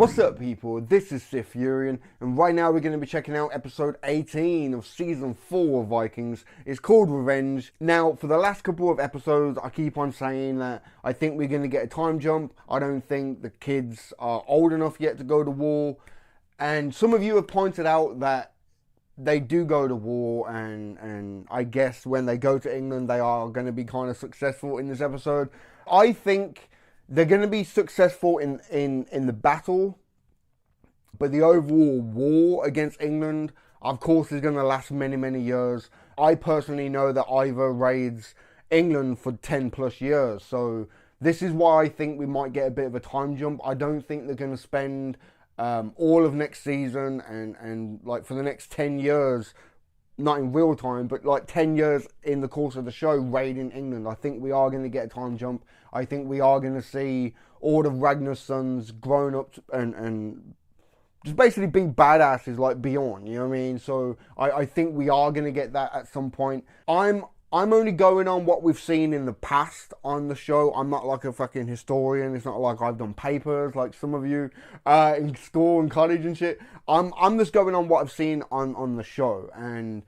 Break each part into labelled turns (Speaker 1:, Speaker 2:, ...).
Speaker 1: What's up, people? This is SiTHFuRion, and right now we're going to be checking out episode 18 of season 4 of Vikings. It's called Revenge. Now, for the last couple of episodes, I keep on saying that I think we're going to get a time jump. I don't think the kids are old enough yet to go to war. And some of you have pointed out that they do go to war, and I guess when they go to England, they are going to be kind of successful in this episode. I think they're going to be successful in the battle, but the overall war against England, of course, is going to last many, many years. I personally know that Ivor raids England for 10 plus years, so this is why I think we might get a bit of a time jump. I don't think they're going to spend all of next season and like for the next 10 years, not in real time, but like 10 years in the course of the show raiding England. I think we are going to get a time jump. I think we are going to see all of Ragnar's sons grown up and just basically being badasses like Bjorn, you know what I mean? So I think we are going to get that at some point. I'm only going on what we've seen in the past on the show. I'm not like a fucking historian. It's not like I've done papers like some of you in school and college and shit. I'm just going on what I've seen on the show. And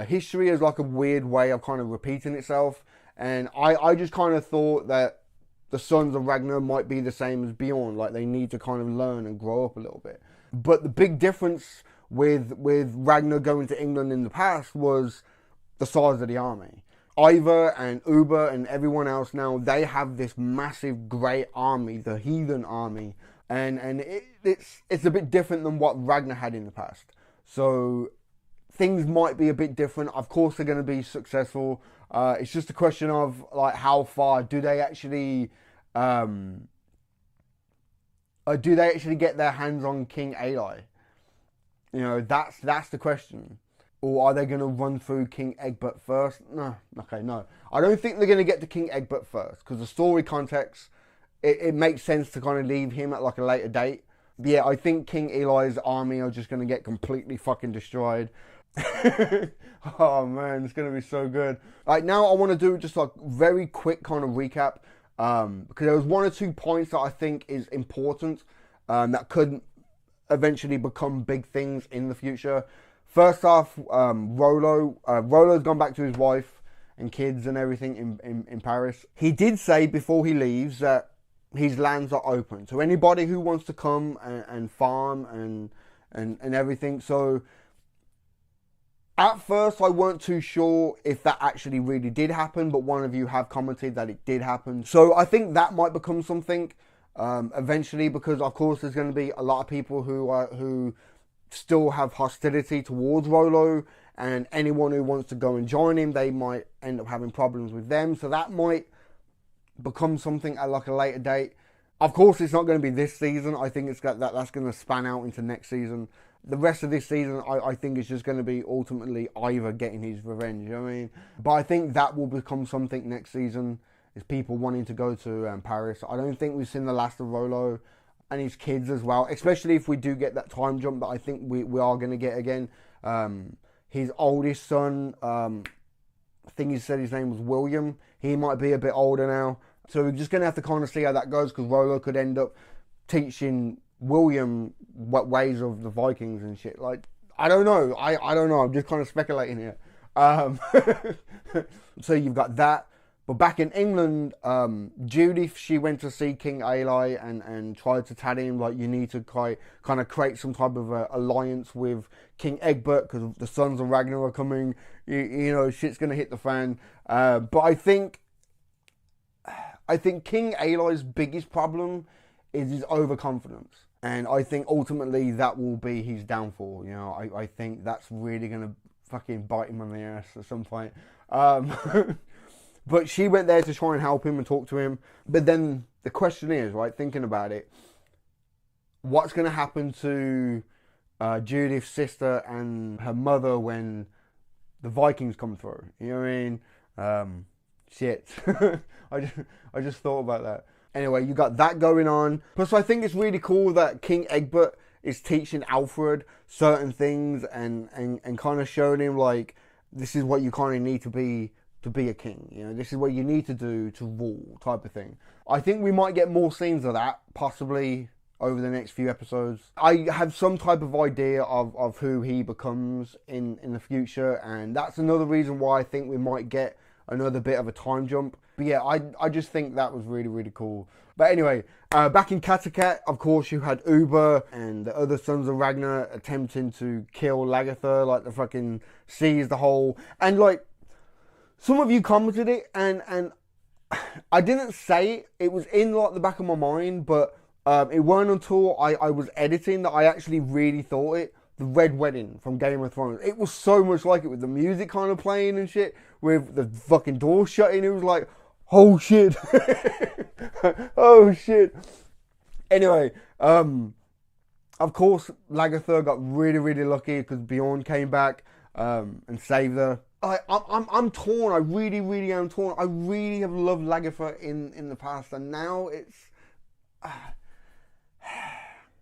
Speaker 1: history is like a weird way of kind of repeating itself. And I just kind of thought that the sons of Ragnar might be the same as Bjorn. Like they need to kind of learn and grow up a little bit. But the big difference with Ragnar going to England in the past was the size of the army. Ivor and Uber and everyone else now, they have this massive great army, the heathen army. And it's a bit different than what Ragnar had in the past. So things might be a bit different. Of course they're going to be successful. It's just a question of like how far do they actually get their hands on King Aeli? You know, that's the question. Or are they going to run through King Egbert first? No. Okay, no. I don't think they're going to get to King Egbert first. Because the story context, it makes sense to kind of leave him at like a later date. But yeah, I think King Eli's army are just going to get completely fucking destroyed. Oh man, it's going to be so good. Right, now I want to do just like very quick kind of recap. Because there was one or two points that I think is important. That could eventually become big things in the future. First off, Rollo's gone back to his wife and kids and everything in Paris. He did say before he leaves that his lands are open to anybody who wants to come and farm and everything. So at first I weren't too sure if that actually really did happen, but one of you have commented that it did happen. So I think that might become something eventually, because of course there's going to be a lot of people who still have hostility towards Rollo, and anyone who wants to go and join him, they might end up having problems with them. So that might become something at like a later date. Of course, it's not going to be this season. I think that's going to span out into next season. The rest of this season, I think it's just going to be ultimately Ivor getting his revenge. You know what I mean? But I think that will become something next season. Is people wanting to go to Paris. I don't think we've seen the last of Rollo and his kids as well, especially if we do get that time jump that I think we are going to get again. His oldest son, I think he said his name was William. He might be a bit older now. So we're just going to have to kind of see how that goes, because Rollo could end up teaching William what ways of the Vikings and shit. Like, I don't know. I don't know. I'm just kind of speculating here. So you've got that. But back in England, Judith, she went to see King Aeli and tried to tell him, like, you need to kind of create some type of alliance with King Egbert, because the sons of Ragnar are coming. You know, shit's going to hit the fan. But I think King Aeli's biggest problem is his overconfidence. And I think ultimately that will be his downfall. You know, I think that's really going to fucking bite him on the ass at some point. But she went there to try and help him and talk to him. But then the question is, right, thinking about it, what's going to happen to Judith's sister and her mother when the Vikings come through? You know what I mean? Shit. I just thought about that. Anyway, you got that going on. Plus, I think it's really cool that King Egbert is teaching Alfred certain things and kind of showing him, like, this is what you kind of need to be a king. You know, this is what you need to do to rule, type of thing. I think we might get more scenes of that, possibly over the next few episodes. I have some type of idea of who he becomes in the future, and that's another reason why I think we might get another bit of a time jump. But yeah, I just think that was really, really cool. But anyway, back in Kattegat, of course, you had Uber and the other sons of Ragnar attempting to kill Lagertha, like the fucking seize the whole. And like, some of you commented it, and I didn't say it. It was in like the back of my mind, but it weren't until I was editing that I actually really thought it. The Red Wedding from Game of Thrones. It was so much like it, with the music kind of playing and shit, with the fucking door shutting. It was like, oh shit. Oh shit. Anyway, of course, Lagertha got really, really lucky because Bjorn came back and saved her. I'm torn. I really, really am torn. I really have loved Lagertha in the past, and now it's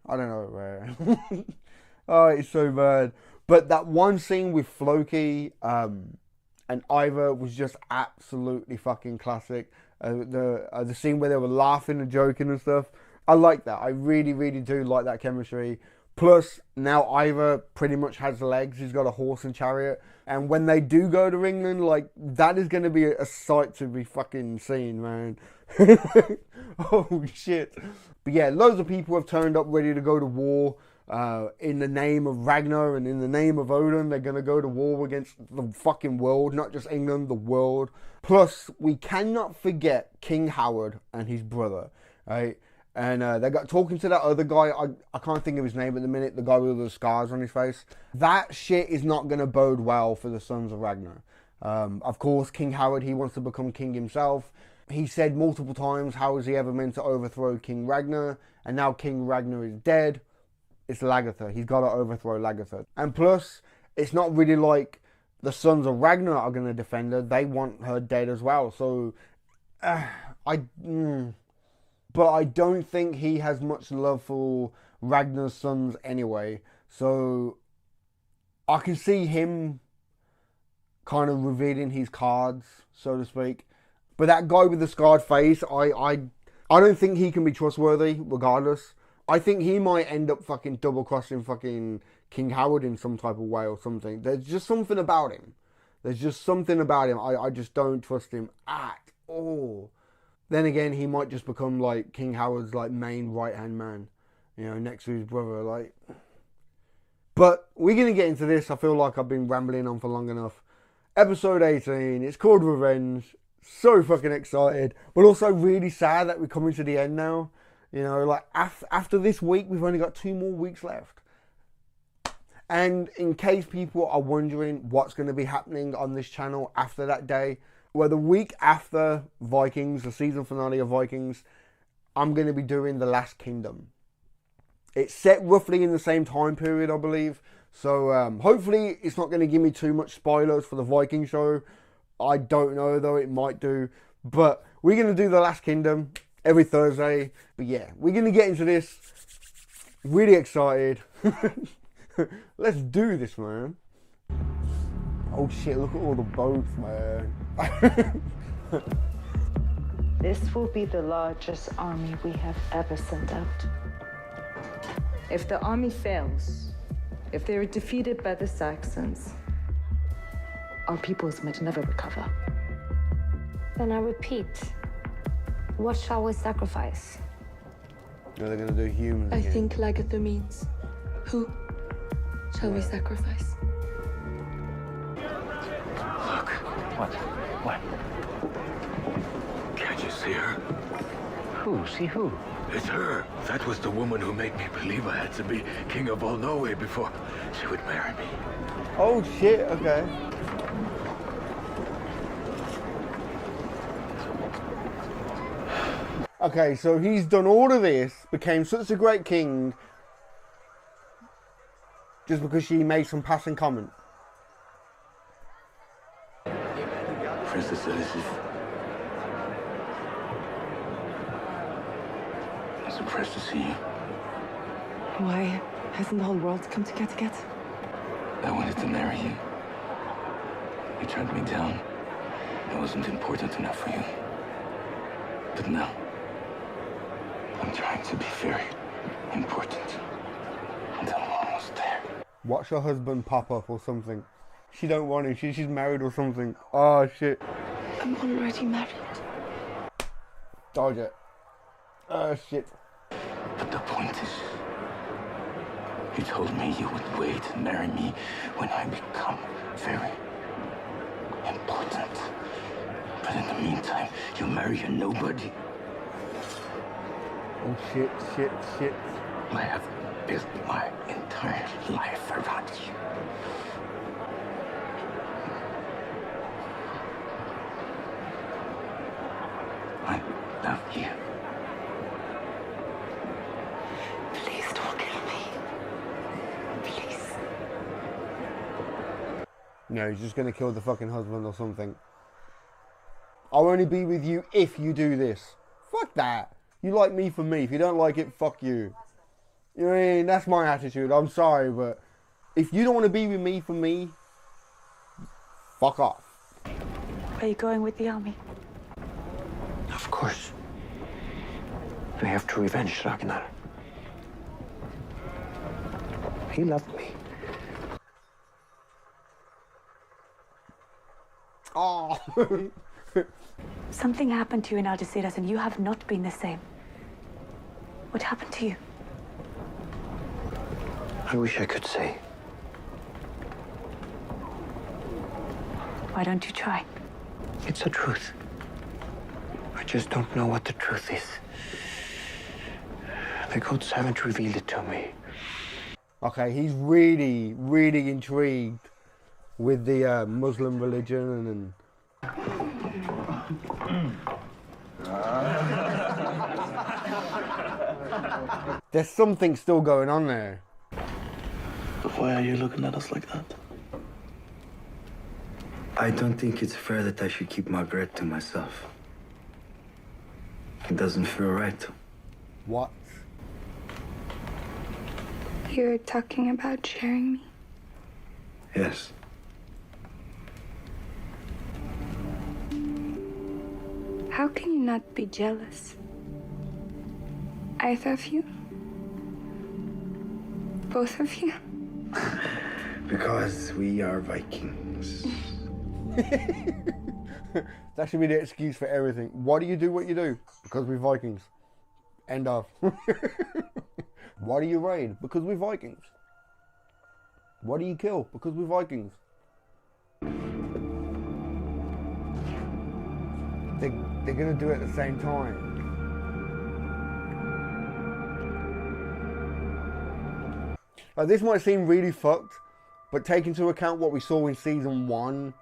Speaker 1: I don't know, man. Oh, it's so bad. But that one scene with Floki and Ivor was just absolutely fucking classic. The scene where they were laughing and joking and stuff. I like that. I really, really do like that chemistry. Plus, now Ivor pretty much has legs. He's got a horse and chariot. And when they do go to England, like, that is going to be a sight to be fucking seen, man. Oh, shit. But yeah, loads of people have turned up ready to go to war. In the name of Ragnar and in the name of Odin, they're going to go to war against the fucking world, not just England, the world. Plus, we cannot forget King Howard and his brother, right? And they got talking to that other guy. I can't think of his name at the minute, the guy with the scars on his face. That shit is not going to bode well for the sons of Ragnar. Of course, King Howard, he wants to become king himself. He said multiple times, how is he ever meant to overthrow King Ragnar? And now King Ragnar is dead. It's Lagertha. He's got to overthrow Lagertha. And plus, it's not really like the sons of Ragnar are going to defend her. They want her dead as well. So, but I don't think he has much love for Ragnar's sons anyway. So, I can see him kind of revealing his cards, so to speak. But that guy with the scarred face, I don't think he can be trustworthy, regardless. I think he might end up fucking double-crossing fucking King Howard in some type of way or something. There's just something about him. There's just something about him. I just don't trust him at all. Then again, he might just become like King Howard's like main right-hand man. You know, next to his brother, like. But we're going to get into this. I feel like I've been rambling on for long enough. Episode 18. It's called Revenge. So fucking excited. But also really sad that we're coming to the end now. You know, like, after this week, we've only got 2 more weeks left. And in case people are wondering what's going to be happening on this channel after that day, well, the week after Vikings, the season finale of Vikings, I'm going to be doing The Last Kingdom. It's set roughly in the same time period, I believe. So, hopefully, it's not going to give me too much spoilers for the Viking show. I don't know, though. It might do. But we're going to do The Last Kingdom every Thursday. But yeah, we're going to get into this. Really excited. Let's do this, man. Oh shit, look at all the boats, man.
Speaker 2: This will be the largest army we have ever sent out. If the army fails, if they are defeated by the Saxons, our peoples might never recover.
Speaker 3: Then I repeat, what shall we sacrifice?
Speaker 1: No, they're gonna do humans
Speaker 4: I
Speaker 1: again.
Speaker 4: think Lagertha means, who shall we sacrifice?
Speaker 5: Look. What? Can't you see her?
Speaker 6: Who? See who?
Speaker 5: It's her. That was the woman who made me believe I had to be king of all Norway before she would marry me.
Speaker 1: Oh shit, okay. Okay, so he's done all of this, became such a great king, just because she made some passing comment.
Speaker 5: Princess Elizabeth. I'm surprised to see you.
Speaker 4: Why hasn't the whole world come together?
Speaker 5: I wanted to marry you. You turned me down. I wasn't important enough for you. But now, I'm trying to be very, important until I'm almost there.
Speaker 1: Watch her husband pop up or something. She don't want him. She's married or something. Oh shit.
Speaker 4: I'm already married.
Speaker 1: Dodge it. Oh shit.
Speaker 5: But the point is, you told me you would wait and marry me when I become very important. But in the meantime, you marry a nobody.
Speaker 1: Oh shit, shit, shit.
Speaker 5: I have built my entire life around you. I love you.
Speaker 4: Please don't kill me. Please.
Speaker 1: No, he's just gonna kill the fucking husband or something. I'll only be with you if you do this. Fuck that. You like me for me. If you don't like it, fuck you. You know what I mean? That's my attitude. I'm sorry, but if you don't want to be with me for me, fuck off.
Speaker 4: Are you going with the army?
Speaker 6: Of course. We have to revenge Ragnar. He loved me.
Speaker 1: Oh.
Speaker 4: Something happened to you in Algeciras and you have not been the same. What happened to you?
Speaker 6: I wish I could say.
Speaker 4: Why don't you try?
Speaker 6: It's the truth. I just don't know what the truth is. The gods haven't revealed it to me.
Speaker 1: Okay, he's really, really intrigued with the Muslim religion and there's something still going on there.
Speaker 7: Why are you looking at us like that?
Speaker 8: I don't think it's fair that I should keep Margaret to myself. It doesn't feel right.
Speaker 1: What?
Speaker 3: You're talking about sharing me?
Speaker 8: Yes.
Speaker 3: How can you not be jealous? Either of you? Both of you?
Speaker 8: Because we are Vikings.
Speaker 1: That should be the excuse for everything. Why do you do what you do? Because we're Vikings. End of. Why do you raid? Because we're Vikings. Why do you kill? Because we're Vikings. They're gonna do it at the same time. Like, this might seem really fucked, but take into account what we saw in season 1.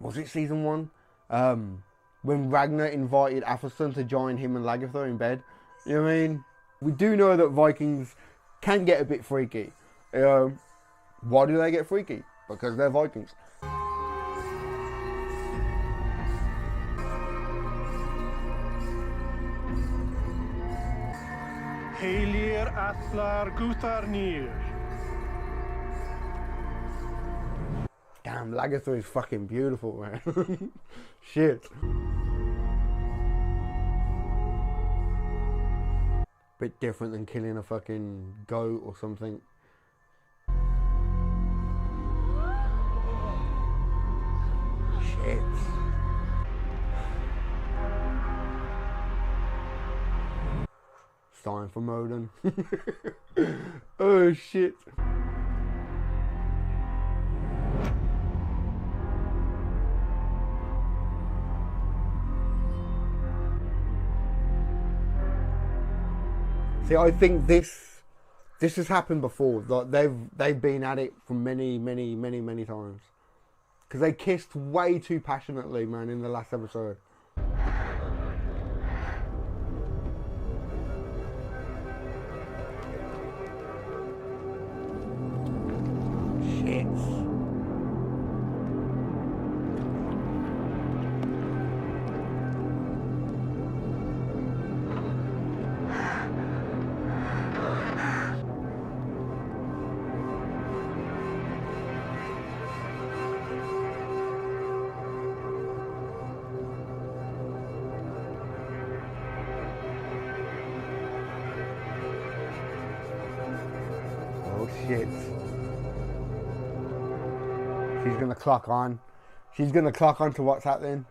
Speaker 1: Was it season 1? When Ragnar invited Athelstan to join him and Lagertha in bed. You know what I mean? We do know that Vikings can get a bit freaky. Why do they get freaky? Because they're Vikings.
Speaker 9: Heilir allar Gutharnir.
Speaker 1: Damn, Lagertha is fucking beautiful, man. Shit. Bit different than killing a fucking goat or something. Shit. It's time for Modin. Oh shit. See, I think this has happened before. Like, they've been at it for many times. Because they kissed way too passionately, man, in the last episode. Shit. shit. She's gonna clock on. She's gonna clock on to what's happening.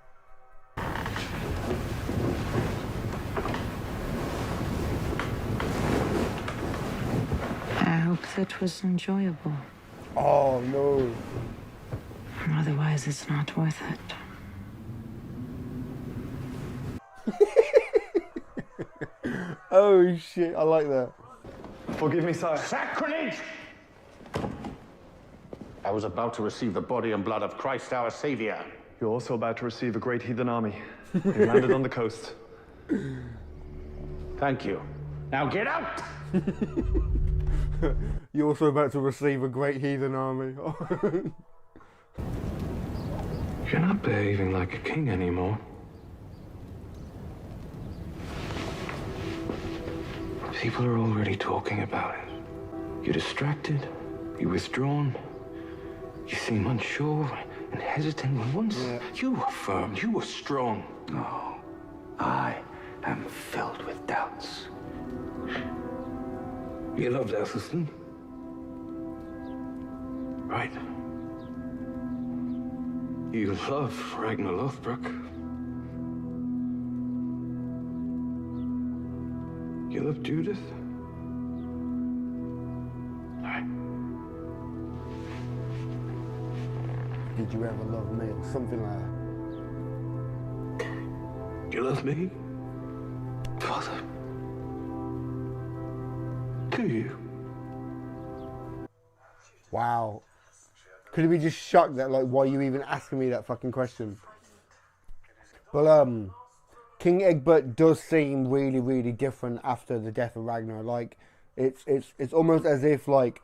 Speaker 2: I hope that was enjoyable.
Speaker 1: Oh no.
Speaker 2: Otherwise, it's not worth it.
Speaker 1: Oh shit, I like that.
Speaker 9: Forgive me, sire.
Speaker 5: Sacrilege! I was about to receive the body and blood of Christ our Savior.
Speaker 9: You're also about to receive a great heathen army. They landed on the coast.
Speaker 5: Thank you. Now get out!
Speaker 1: You're also about to receive a great heathen army.
Speaker 10: You're not behaving like a king anymore. People are already talking about it. You're distracted, you're withdrawn, you seem unsure and hesitant when once you were firm, you were strong.
Speaker 8: No, I am filled with doubts.
Speaker 10: You loved Ethelston, right? You loved Ragnar Lothbrok. You loved Judith. All right.
Speaker 1: Did you ever love me? Or something like that.
Speaker 10: You love me, Father? Do you?
Speaker 1: Wow. Could he be just shocked that, like, why are you even asking me that fucking question? But, King Egbert does seem really, really different after the death of Ragnar. Like, it's almost as if, like,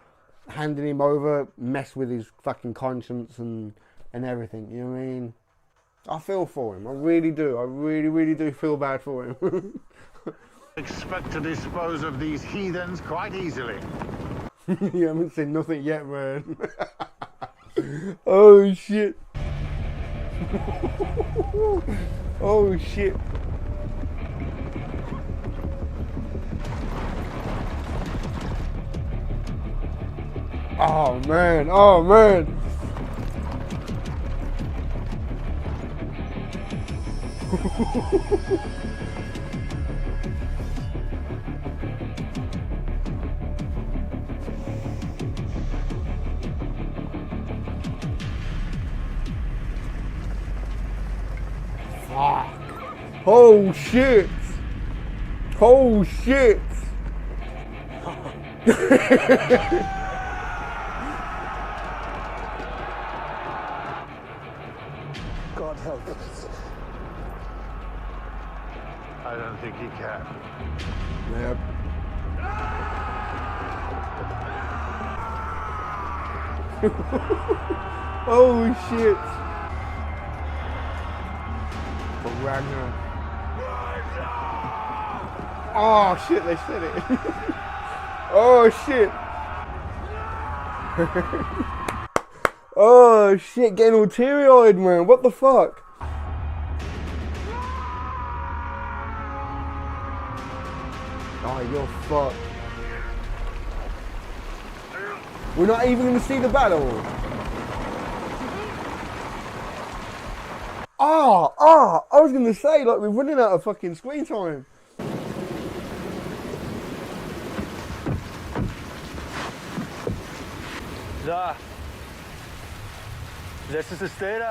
Speaker 1: handing him over messed with his fucking conscience and everything. You know what I mean? I feel for him. I really do. I really, really do feel bad for him.
Speaker 5: Expect to dispose of these heathens quite easily.
Speaker 1: You haven't seen nothing yet, man. Oh, shit. Oh, shit. Oh, man. Oh, man. Fuck. Oh, shit. Oh, shit.
Speaker 9: God help us.
Speaker 5: I don't think he can.
Speaker 1: Yep. Oh shit! For Ragnar. Oh shit! They said it. Oh shit! Oh shit! Getting all teary-eyed, man. What the fuck? Oh, you're fucked. We're not even going to see the battle. I was going to say, like, we're running out of fucking screen time.
Speaker 9: Da. This is the state.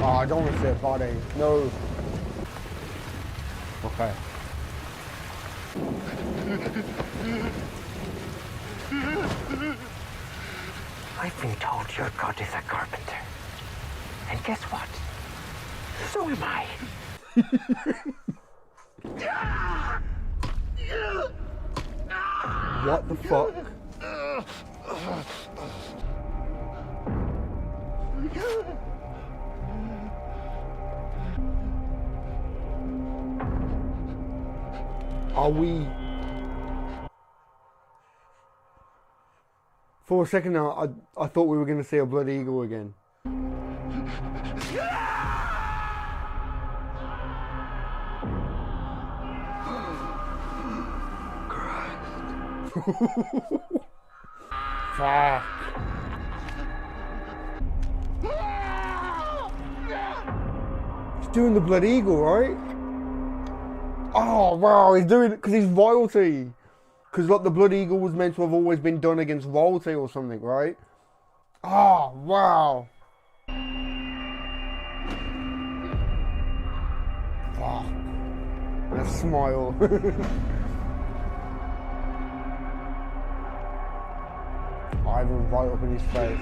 Speaker 1: Oh, I don't want to see a body. No. Okay.
Speaker 6: I've been told your god is a carpenter. And guess what? So am I.
Speaker 1: What the fuck? Are we... For a second now, I thought we were going to see a blood eagle again. Fuck. He's doing the Blood Eagle, right? Oh, wow, he's doing it because he's royalty. Because, like, the Blood Eagle was meant to have always been done against royalty or something, right? Oh, wow. Fuck. And a smile. Ivan right up in his face.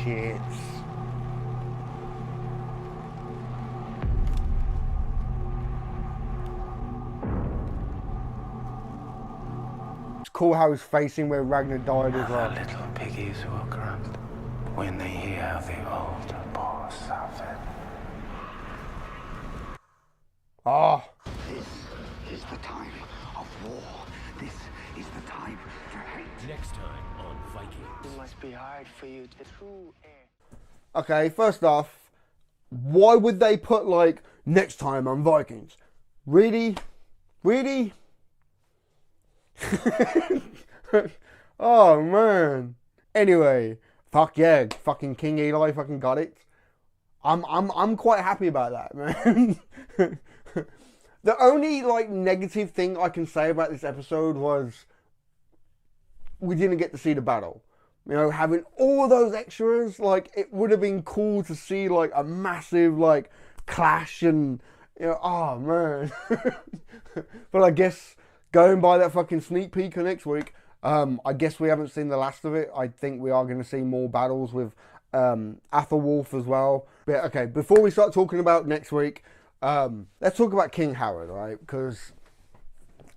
Speaker 1: Shit. It's cool how he's facing where Ragnar died as well.
Speaker 5: Little piggies will grunt when they hear the older boss suffered.
Speaker 1: Ah.
Speaker 11: This is the time of war. This is the time to hate.
Speaker 12: Next time on Vikings.
Speaker 6: It must be hard for you to true air.
Speaker 1: Okay, first off, why would they put, like, next time on Vikings? Really? Really? Oh, man. Anyway, fuck yeah, fucking King Eli fucking got it. I'm quite happy about that, man. The only, like, negative thing I can say about this episode was we didn't get to see the battle. You know, having all those extras, like, it would have been cool to see, like, a massive, like, clash and, you know, oh, man. But I guess, going by that fucking sneak peek of next week, I guess we haven't seen the last of it. I think we are going to see more battles with Athelwolf as well. But, okay, before we start talking about next week, let's talk about King Howard, right? Because,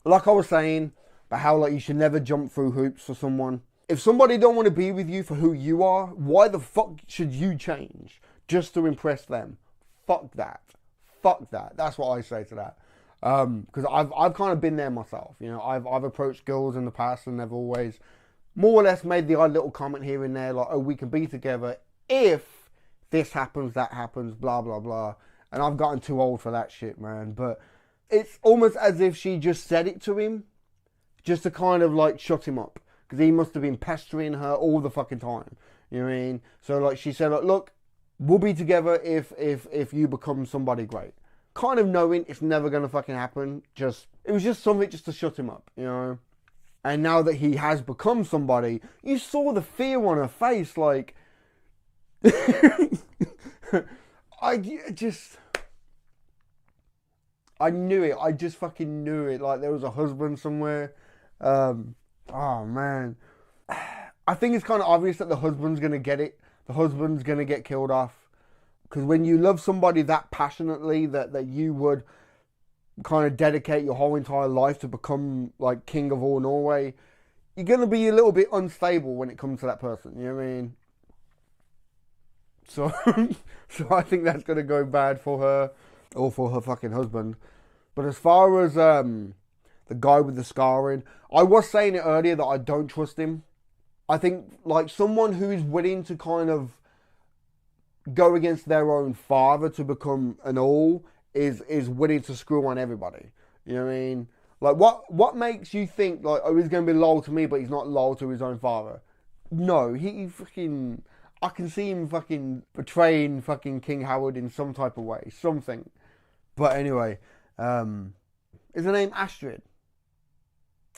Speaker 1: like I was saying, about how, like, you should never jump through hoops for someone. If somebody don't want to be with you for who you are, why the fuck should you change just to impress them? Fuck that. Fuck that. That's what I say to that. Because I've kind of been there myself. You know, I've approached girls in the past and they've always more or less made the odd little comment here and there, like, oh, we can be together if this happens, that happens, blah, blah, blah. And I've gotten too old for that shit, man. But it's almost as if she just said it to him just to kind of, like, shut him up. Because he must have been pestering her all the fucking time. You know what I mean? So, like, she said, like, look, we'll be together if you become somebody great. Kind of knowing it's never going to fucking happen. It was just something just to shut him up, you know? And now that he has become somebody, you saw the fear on her face, like... I knew it. I just fucking knew it. Like, there was a husband somewhere. Oh, man. I think it's kind of obvious that the husband's going to get it. The husband's going to get killed off. Because when you love somebody that passionately, that you would kind of dedicate your whole entire life to become, like, king of all Norway, you're going to be a little bit unstable when it comes to that person. You know what I mean? So, so I think that's going to go bad for her or for her fucking husband. But as far as the guy with the scarring, I was saying it earlier that I don't trust him. I think, like, someone who is willing to kind of go against their own father to become an all is willing to screw on everybody. You know what I mean? Like, what makes you think, like, oh, he's going to be loyal to me, but he's not loyal to his own father? No, he fucking... I can see him fucking betraying fucking King Howard in some type of way. Something. But anyway, is her name Astrid?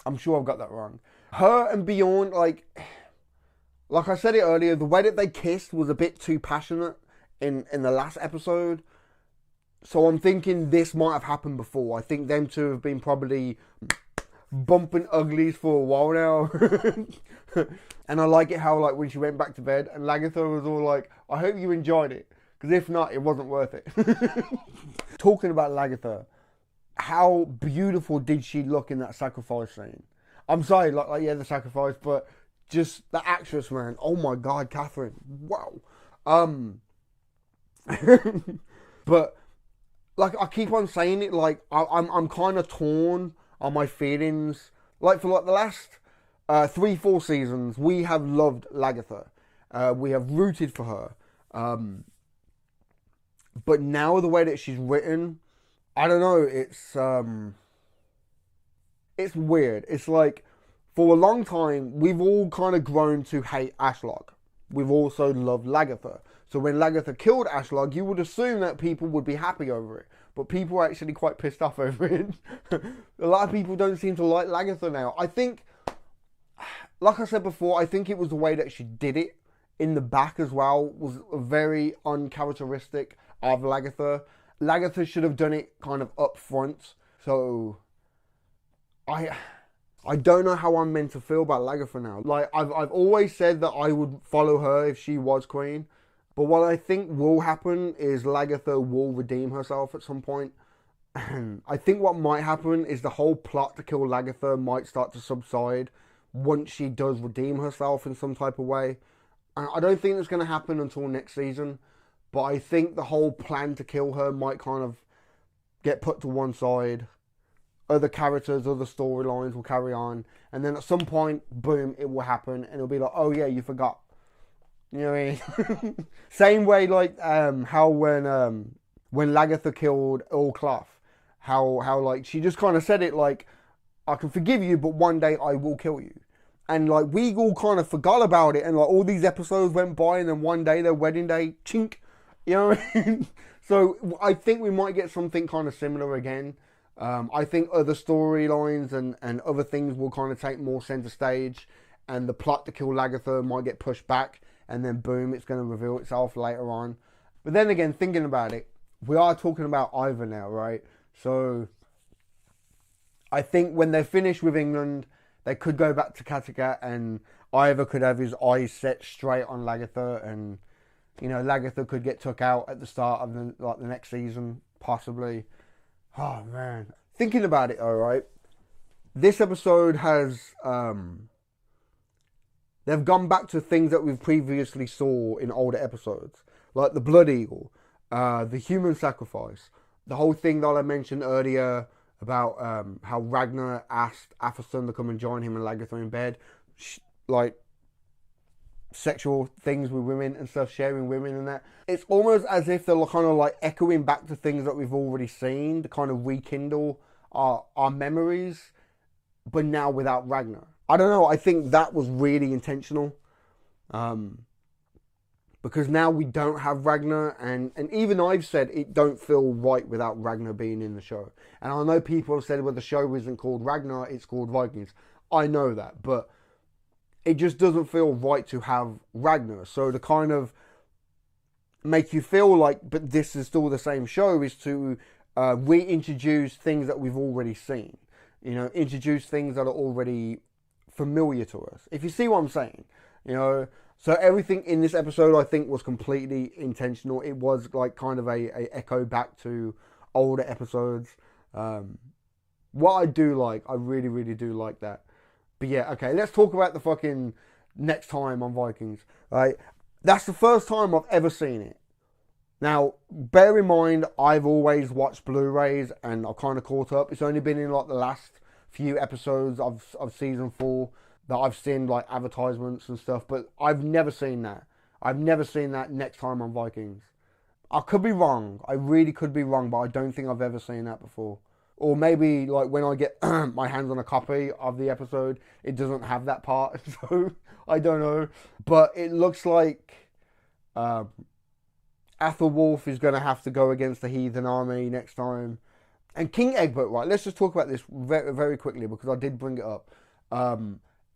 Speaker 1: I'm sure I've got that wrong. Her and Bjorn, like I said it earlier, the way that they kissed was a bit too passionate in the last episode. So I'm thinking this might have happened before. I think them two have been probably bumping uglies for a while now. And I like it how, like, when she went back to bed and Lagertha was all like, I hope you enjoyed it. Because if not, it wasn't worth it. Talking about Lagertha, how beautiful did she look in that sacrifice scene? I'm sorry, like yeah, the sacrifice, but just the actress, man. Oh my God, Catherine. Wow. But like I keep on saying it, like I'm kind of torn on my feelings. Like for like the last 3-4 seasons, we have loved Lagatha. We have rooted for her. But now the way that she's written, I don't know. It's weird. It's like for a long time we've all kind of grown to hate Ashlag. We've also loved Lagatha. So when Lagatha killed Ashlag, you would assume that people would be happy over it. But people are actually quite pissed off over it. A lot of people don't seem to like Lagatha now. I think, like I said before, I think it was the way that she did it in the back as well was very uncharacteristic of Lagatha. Lagatha should have done it kind of up front. So I don't know how I'm meant to feel about Lagatha now. Like I've always said that I would follow her if she was queen. But what I think will happen is Lagatha will redeem herself at some point. And I think what might happen is the whole plot to kill Lagatha might start to subside once she does redeem herself in some type of way. And I don't think it's going to happen until next season. But I think the whole plan to kill her might kind of get put to one side. Other characters, other storylines will carry on. And then at some point, boom, it will happen. And it'll be like, oh yeah, you forgot. You know what I mean? Same way like how when Lagatha killed Earl Clough, how like she just kind of said it like, I can forgive you, but one day I will kill you. And like we all kind of forgot about it, and like all these episodes went by, and then one day, their wedding day, chink. You know what I mean? So I think we might get something kind of similar again. I think other storylines and other things will kind of take more center stage, and the plot to kill Lagatha might get pushed back. And then boom, it's going to reveal itself later on. But then again, thinking about it, we are talking about Ivor now, right? So I think when they're finished with England, they could go back to Kattegat, and Ivor could have his eyes set straight on Lagatha, and you know Lagatha could get took out at the start of the next season, possibly. Oh man, thinking about it, all right. This episode has they've gone back to things that we've previously saw in older episodes, like the Blood Eagle, the human sacrifice, the whole thing that I mentioned earlier about how Ragnar asked Athelstan to come and join him and Lagatha in bed, like sexual things with women and stuff, sharing women and that. It's almost as if they're kind of like echoing back to things that we've already seen to kind of rekindle our memories, but now without Ragnar. I don't know, I think that was really intentional. Because now we don't have Ragnar, and even I've said it don't feel right without Ragnar being in the show. And I know people have said, well, the show isn't called Ragnar, it's called Vikings. I know that, but it just doesn't feel right to have Ragnar. So to kind of make you feel like, but this is still the same show, is to reintroduce things that we've already seen. You know, introduce things that are already familiar to us, if you see what I'm saying. You know, so everything in this episode I think was completely intentional. It was like kind of a echo back to older episodes. What I do like, I really do like that. But yeah, okay, let's talk about the fucking next time on Vikings. Right, that's the first time I've ever seen it. Now, bear in mind, I've always watched Blu-rays and I've kind of caught up. It's only been in like the last few episodes of season 4 that I've seen like advertisements and stuff, but I've never seen that. I've never seen that next time on Vikings. I could be wrong. I really could be wrong, but I don't think I've ever seen that before. Or maybe like when I get my hands on a copy of the episode, it doesn't have that part. So I don't know. But it looks like Athelwulf is going to have to go against the heathen army next time. And King Egbert, right, let's just talk about this very, very quickly because I did bring it up.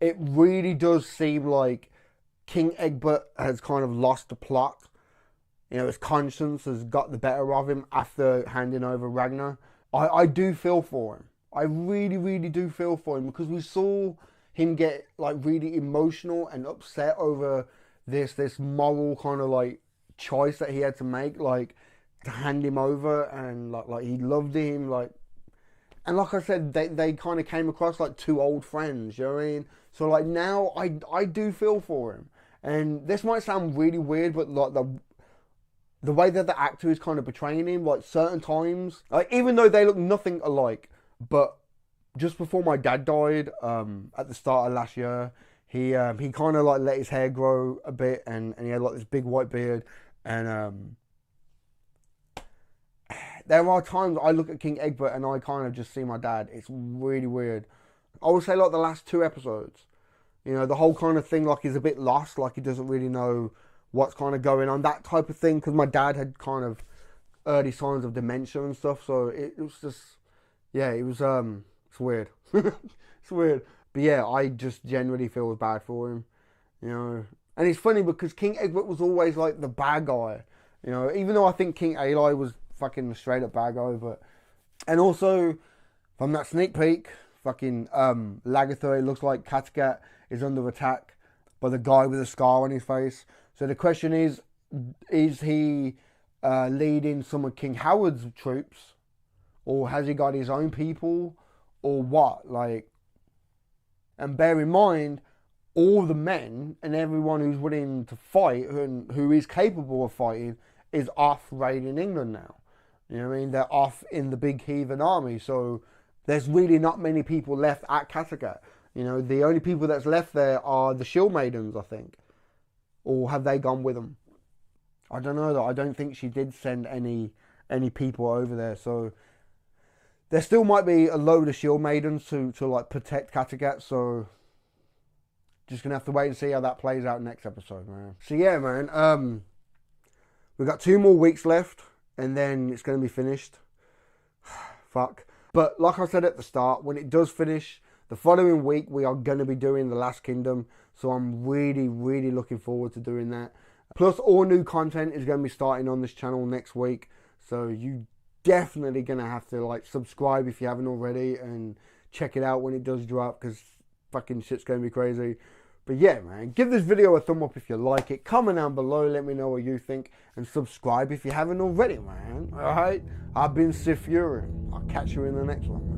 Speaker 1: It really does seem like King Egbert has kind of lost the plot. You know, his conscience has got the better of him after handing over Ragnar. I do feel for him. I really do feel for him because we saw him get like really emotional and upset over this moral kind of like choice that he had to make, like to hand him over, and like he loved him, like And like I said, they kind of came across like two old friends, you know what I mean? So like now I do feel for him. And this might sound really weird, but like the way that the actor is kind of portraying him, like certain times, like even though they look nothing alike, but just before my dad died, at the start of last year, he kind of like let his hair grow a bit, and he had like this big white beard, and there are times I look at King Egbert and I kind of just see my dad. It's really weird. I would say like the last 2 episodes, you know, the whole kind of thing, like he's a bit lost, like he doesn't really know what's kind of going on, that type of thing, because my dad had kind of early signs of dementia and stuff, so it was just, yeah, it was, it's weird. It's weird. But yeah, I just generally feel bad for him, you know. And it's funny because King Egbert was always like the bad guy, you know, even though I think King Eli was fucking straight up bad guy, but... And also, from that sneak peek, fucking Lagertha, it looks like Kattegat is under attack by the guy with a scar on his face. So the question is he leading some of King Howard's troops? Or has he got his own people? Or what? Like, and bear in mind, all the men and everyone who's willing to fight and who is capable of fighting is off raiding England now. You know what I mean? They're off in the big heathen army. So there's really not many people left at Kattegat. You know, the only people that's left there are the Shield Maidens, I think. Or have they gone with them? I don't know though. I don't think she did send any people over there. So there still might be a load of Shield Maidens to like protect Kattegat. So just gonna have to wait and see how that plays out next episode, man. So yeah, man. We've got 2 more weeks left, and then it's gonna be finished. Fuck. But like I said at the start, when it does finish, the following week we are gonna be doing The Last Kingdom. So I'm really, really looking forward to doing that. Plus, all new content is going to be starting on this channel next week. So you definitely going to have to like subscribe if you haven't already and check it out when it does drop, because fucking shit's going to be crazy. But yeah, man, give this video a thumb up if you like it. Comment down below, let me know what you think. And subscribe if you haven't already, man. Alright? I've been SiTHFuRion. I'll catch you in the next one, man.